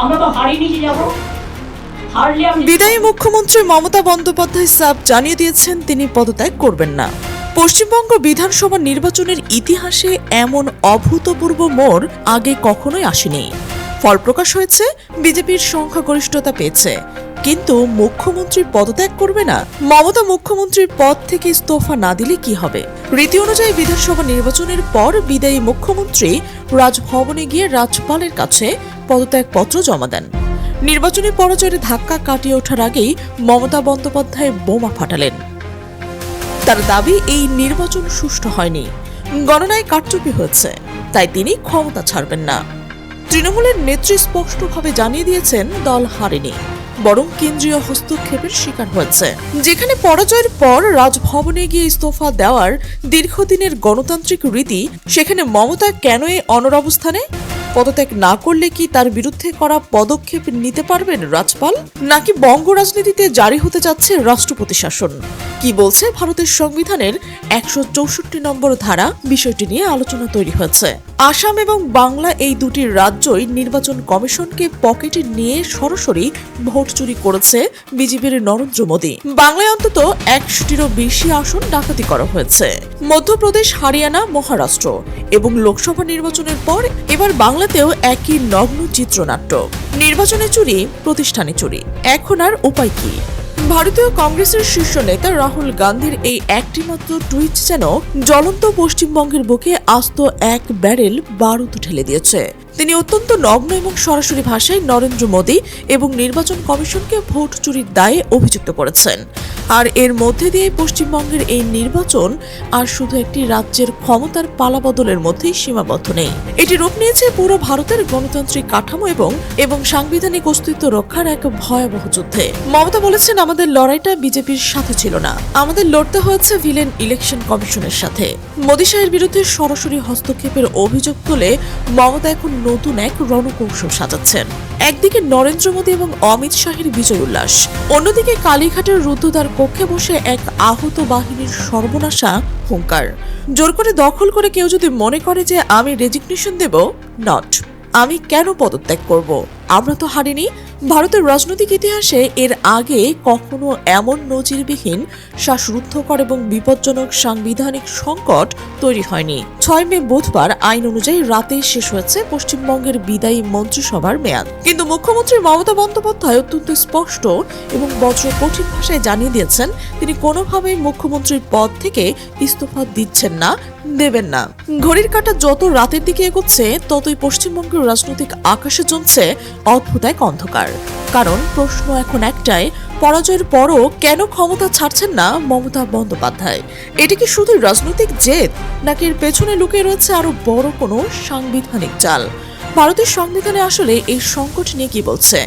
আমরা তো হারিয়ে যাবো। বিদায়ী মুখ্যমন্ত্রী মমতা বন্দ্যোপাধ্যায় সাফ জানিয়ে দিয়েছেন তিনি পদত্যাগ করবেন না। পশ্চিমবঙ্গ বিধানসভা নির্বাচনের ইতিহাসে এমন অভূতপূর্ব মোড় আগে কখনোই আসেনি। ফল প্রকাশ হয়েছে, বিজেপির সংখ্যাগরিষ্ঠতা পেয়েছে, কিন্তু মুখ্যমন্ত্রী পদত্যাগ করবে না। মমতা মুখ্যমন্ত্রীর পদ থেকে ইস্তফা না দিলে কি হবে? রীতি অনুযায়ী বিধানসভা নির্বাচনের পর বিদায়ী মুখ্যমন্ত্রী রাজভবনে গিয়ে রাজ্যপালের কাছে পদত্যাগপত্র জমা দেন। নির্বাচনী পরাজয়ের ধাক্কা কাটিয়ে ওঠার আগেই মমতা বন্দ্যোপাধ্যায় বোমা ফাটালেন। তার দাবি, এই নির্বাচন সুষ্ঠু হয়নি, গণনায় কারচুপি হয়েছে, তাই তিনি ক্ষমতা ছাড়বেন না। তৃণমূলের নেত্রী স্পষ্টভাবে জানিয়ে দিয়েছেন দল হারেনি, বরং কেন্দ্রীয় হস্তক্ষেপের শিকার হয়েছে। যেখানে পরাজয়ের পর রাজভবনে গিয়ে ইস্তফা দেওয়ার দীর্ঘদিনের গণতান্ত্রিক রীতি, সেখানে মমতা কেন এই অনড় অবস্থানে? পদত্যাগ না করলে কি তার বিরুদ্ধে করা পদক্ষেপ নিতে পারবেন রাজ্যপাল? নাকি বঙ্গ রাজনীতিতে জারি হতে যাচ্ছে রাষ্ট্রপতি শাসন? কি বলছে ভারতের সংবিধানের 164 নম্বর ধারা? বিষয়টি নিয়ে আলোচনা তৈরি হয়েছে। আসাম এবং বাংলা এই দুটি রাজ্যই নির্বাচন কমিশনকে পকেটে নিয়ে সরাসরি ভোট চুরি করেছে বিজেপির নরেন্দ্র মোদী। বাংলায় অন্তত 100টিরও বেশি আসন ডাকাতি করা হয়েছে। মধ্যপ্রদেশ, হারিয়ানা, মহারাষ্ট্র এবং লোকসভা নির্বাচনের পর এবার বাংলাতেও একই নগ্ন চিত্রনাট্য। নির্বাচনে চুরি, প্রতিষ্ঠানে চুরি। এখন আর উপায় কি? ভারতীয় কংগ্রেসের শীর্ষ নেতা রাহুল গান্ধীর এই একটি মাত্র টুইট যেন জ্বলন্ত পশ্চিমবঙ্গের বুকে আস্ত এক ব্যারেল বারুদ ঢেলে দিয়েছে। তিনি অত্যন্ত নগ্ন এবং সরাসরি ভাষায় নরেন্দ্র মোদী এবং নির্বাচন কমিশনকে ভোট চুরির দায়ে অভিযুক্ত করেছেন। আর এর মধ্যে দিয়ে পশ্চিমবঙ্গের এই নির্বাচন আর শুধু একটি রাজ্যের ক্ষমতার পালাবদলের মধ্যেই সীমাবদ্ধ নেই। এটি রূপ নিয়েছে পুরো ভারতের গণতান্ত্রিক কাঠামো এবং সাংবিধানিক অস্তিত্ব রক্ষার এক ভয়াবহ যুদ্ধে। মমতা বলেছেন, আমাদের লড়াইটা বিজেপির সাথে ছিল না, আমাদের লড়তে হয়েছে ভিলেন ইলেকশন কমিশনের সাথে। মোদী শাহের বিরুদ্ধে সরাসরি হস্তক্ষেপের অভিযোগ তুলে মমতা এখন নতুন এক রণকৌশল সাজাচ্ছেন। একদিকে নরেন্দ্র মোদী এবং অমিত শাহের বিজয় উল্লাস, অন্যদিকে কালীঘাটের রুদ্ধদ্বার কক্ষে বসে এক আহত বাহিনীর সর্বনাশা হুঙ্কার। জোর করে দখল করে কেউ যদি মনে করে যে আমি রেজিগনেশন দেব, নট, আমি কেন পদত্যাগ করব? আমরা তো হারিনি। ভারতের রাজনৈতিক ইতিহাসে এর আগে কখনো এমন নজিরবিহীন শ্বাসরুদ্ধকর এবং বিপজ্জনক সাংবিধানিক সংকট তৈরি হয়নি। 6 মে বুধবার আইন অনুযায়ী রাতে শেষ হয়েছে পশ্চিমবঙ্গের বিদায়ী মন্ত্রিসভার মেয়াদ, কিন্তু মুখ্যমন্ত্রী মমতা বন্দ্যোপাধ্যায় অত্যন্ত স্পষ্ট এবং বজ্র কঠিন ভাষায় জানিয়ে দিয়েছেন তিনি কোনোভাবেই মুখ্যমন্ত্রীর পদ থেকে ইস্তফা দিচ্ছেন না, দেবেন না। ঘড়ির কাঁটা যত রাতের দিকে এগোচ্ছে, ততই পশ্চিমবঙ্গের রাজনৈতিক আকাশে জমছে অদ্ভুত এক অন্ধকার। কারণ প্রশ্ন এখন একটাই, পরাজয়ের পরও কেন ক্ষমতা ছাড়ছেন না মমতা বন্দ্যোপাধ্যায়? এটি কি শুধু রাজনৈতিক জেদ, নাকি এর পেছনে লুকিয়ে রয়েছে আরো বড় কোনো সাংবিধানিক জাল? ভারতের সংবিধানে আসলে এই সংকট নিয়ে কি বলছে?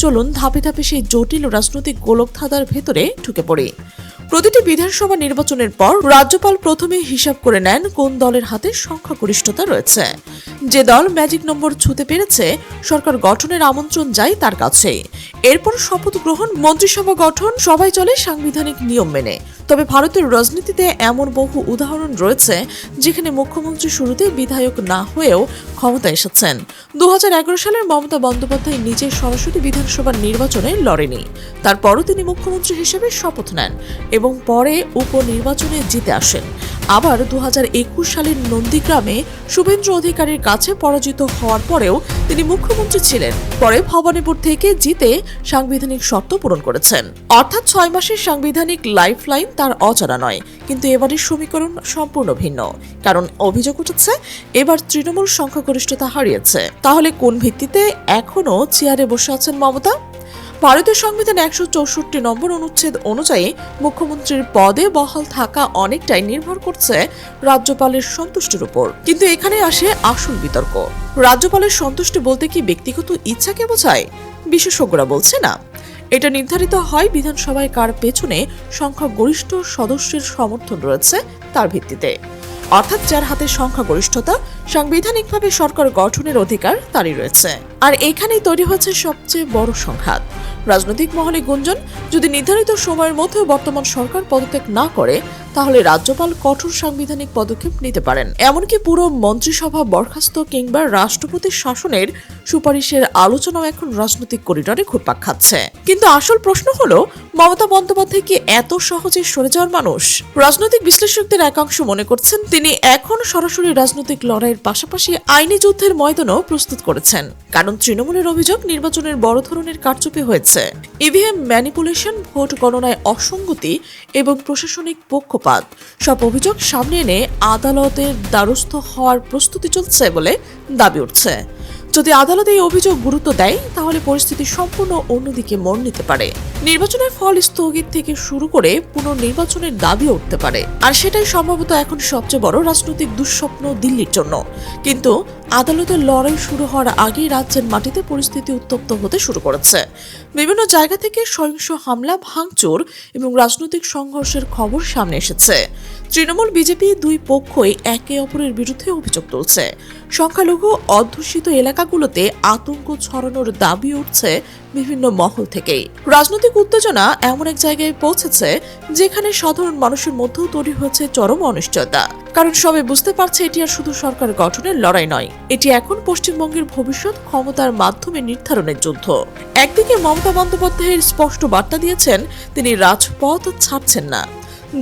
চলুন ধাপে ধাপে সেই জটিল রাজনৈতিক গোলকধাঁধার ভেতরে ঢুকে পড়ি। প্রতিটি বিধানসভা নির্বাচনের পর রাজ্যপাল প্রথমে হিসাব করে নেন কোন দলের হাতে সংখ্যাগরিষ্ঠতা রয়েছে। যে দল ম্যাজিক নম্বর ছুঁতে পেরেছে, সরকার গঠনের আমন্ত্রণ যায় তার কাছে। এরপর শপথ গ্রহণ, মন্ত্রিসভা গঠন, সবাই চলে সাংবিধানিক নিয়ম মেনে। তবে ভারতের রাজনীতিতে এমন বহু উদাহরণ রয়েছে যেখানে মুখ্যমন্ত্রী শুরুতে বিধায়ক না হয়েও ক্ষমতা এসেছেন। 2011 সালের মমতা বন্দ্যোপাধ্যায় নিজে সরাসরি বিধানসভা নির্বাচনে লড়েনি, তারপরও তিনি মুখ্যমন্ত্রী হিসেবে শপথ নেন এবং পরে উপনির্বাচনে জিতে আসেন। আবার 2021 সালের নন্দীগ্রামে শুভেন্দু অধিকারীর কাছে পরাজিত হওয়ার পরেও তিনি মুখ্যমন্ত্রী ছিলেন। পরে ভবানীপুর থেকে জিতে সাংবিধানিক শর্ত পূরণ করেছেন। অর্থাৎ 6 মাসের সাংবিধানিক লাইফলাইন তার অজানা নয়। কিন্তু এবারের সমীকরণ সম্পূর্ণ ভিন্ন, কারণ অভিযোগ উঠেছে এবার তৃণমূল সংখ্যাগরিষ্ঠতা হারিয়েছে। তাহলে কোন ভিত্তিতে এখনো চেয়ারে বসে আছেন মমতা? ভারতীয় সংবিধান 164 নম্বর অনুচ্ছেদ অনুযায়ী মুখ্যমন্ত্রীর পদে বহাল থাকা অনেকটাই নির্ভর করছে রাজ্যপালের সন্তুষ্টির উপর। কিন্তু এখানে আসে আসল বিতর্ক। রাজ্যপালের সন্তুষ্টি বলতে কি ব্যক্তিগত ইচ্ছাকে বোঝায়? বিশেষজ্ঞরা বলছে না। এটা নির্ধারিত হয় বিধানসভায় কার পেছনে সংখ্যাগরিষ্ঠ সদস্যের সমর্থন রয়েছে তার ভিত্তিতে। অর্থাৎ যার হাতে সংখ্যাগরিষ্ঠতা, সাংবিধানিকভাবে সরকার গঠনের অধিকার তারই রয়েছে। আর এখানেই তৈরি হয়েছে সবচেয়ে বড় সংঘাত। রাজনৈতিক মহলে গুঞ্জন, যদি নির্ধারিত সময়ের মধ্যে বর্তমান সরকার পদত্যাগ না করে তাহলে রাজ্যপাল কঠোর সাংবিধানিক পদক্ষেপ নিতে পারেন। এমনকি পুরো মন্ত্রিসভা বরখাস্ত কিংবা রাষ্ট্রপতির শাসনের সুপারিশের আলোচনাও এখন রাজনৈতিক করিডোরে ঘুরপাক খাচ্ছে। কিন্তু আসল প্রশ্ন হলো, মমতা বন্দ্যোপাধ্যায় কি এত সহজে সরে যাওয়ার মানুষ? রাজনৈতিক বিশ্লেষকদের একাংশ মনে করছেন তিনি এখন সরাসরি রাজনৈতিক লড়াইয়ের পাশাপাশি আইনি যুদ্ধের ময়দানও প্রস্তুত করেছেন। কারণ তৃণমূলের অভিযোগ নির্বাচনের বড় ধরনের কারচুপি হয়েছে, ইভিএম ম্যানিপুলেশন, ভোট গণনায় অসঙ্গতি এবং প্রশাসনিক পক্ষপাত। সব অভিযোগ সামনে এনে আদালতের দ্বারস্থ হওয়ার প্রস্তুতি চলছে বলে দাবি উঠছে। যদি আদালত এই অভিযোগ গুরুত্ব দেয় তাহলে পরিস্থিতি সম্পূর্ণ অন্যদিকে মোড় নিতে পারে। নির্বাচনের ফল স্থগিত থেকে শুরু করে পুনর্নির্বাচনের দাবি উঠতে পারে, আর সেটাই সম্ভবত এখন সবচেয়ে বড় রাজনৈতিক দুঃস্বপ্ন দিল্লির জন্য। কিন্তু আদালতের লড়াই শুরু হওয়ার আগেই রাজ্যের মাটিতে পরিস্থিতি উত্তপ্ত হতে শুরু করেছে। বিভিন্ন জায়গা থেকে সহিংস হামলা, ভাঙচুর এবং রাজনৈতিক সংঘর্ষের খবর সামনে এসেছে। তৃণমূল, বিজেপি দুই পক্ষই একে অপরের বিরুদ্ধে অভিযোগ তুলছে। সংখ্যালঘু অধ্যুষিত এলাকাগুলোতে আতঙ্ক ছড়ানোর দাবি উঠছে বিভিন্ন মহল থেকেই। রাজনৈতিক উত্তেজনা এমন এক জায়গায় পৌঁছেছে যেখানে সাধারণ মানুষের মধ্যেও তৈরি হয়েছে চরম অনিশ্চয়তা। কারণ সবাই বুঝতে পারছে এটি আর শুধু সরকার গঠনের লড়াই নয়, এটি এখন পশ্চিমবঙ্গের ভবিষ্যৎ ক্ষমতার মাধ্যমে নির্ধারণের যুদ্ধ। একদিকে মমতা বন্দ্যোপাধ্যায়ের স্পষ্ট বার্তা দিয়েছেন তিনি রাজপথ ছাড়ছেন না।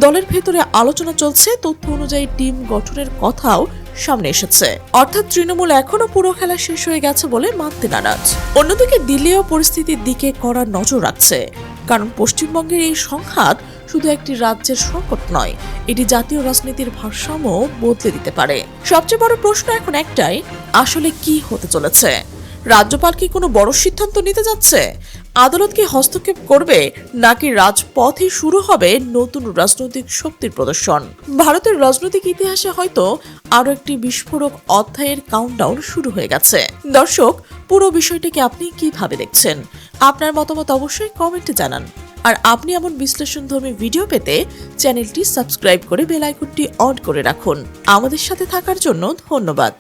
দলের ভেতরে আলোচনা চলছে, তথ্য অনুযায়ী টিম গঠনের কথাও সামনে এসেছে। অর্থাৎ তৃণমূল এখনো পুরো খেলা শেষ হয়ে গেছে বলে মানতে নারাজ। অন্যদিকে দিল্লিও পরিস্থিতির দিকে কড়া নজর রাখছে, কারণ পশ্চিমবঙ্গের এই সংঘাত শুধু একটি রাজ্যের সংকট নয়, এটি জাতীয় রাজনীতির ভারসাম্য বদলে দিতে পারে। সবচেয়ে বড় প্রশ্ন এখন একটাই, আসলে কি হতে চলেছে? রাজ্যপাল কি কোনো বড় সিদ্ধান্ত নিতে যাচ্ছে? আদালত কি হস্তক্ষেপ করবে, নাকি রাজপথে শুরু হবে নতুন রাজনৈতিক শক্তির প্রদর্শন? ভারতের রাজনৈতিক ইতিহাসে হয়তো আরো একটি বিস্ফোরক অধ্যায়ের কাউন্টডাউন শুরু হয়ে গেছে। দর্শক, পুরো বিষয়টিকে আপনি কিভাবে দেখছেন? আপনার মতামত অবশ্যই কমেন্টে জানান। আর আপনি এমন বিশ্লেষণধর্মী ভিডিও পেতে চ্যানেলটি সাবস্ক্রাইব করে বেল আইকনটি অন করে রাখুন। আমাদের সাথে থাকার জন্য ধন্যবাদ।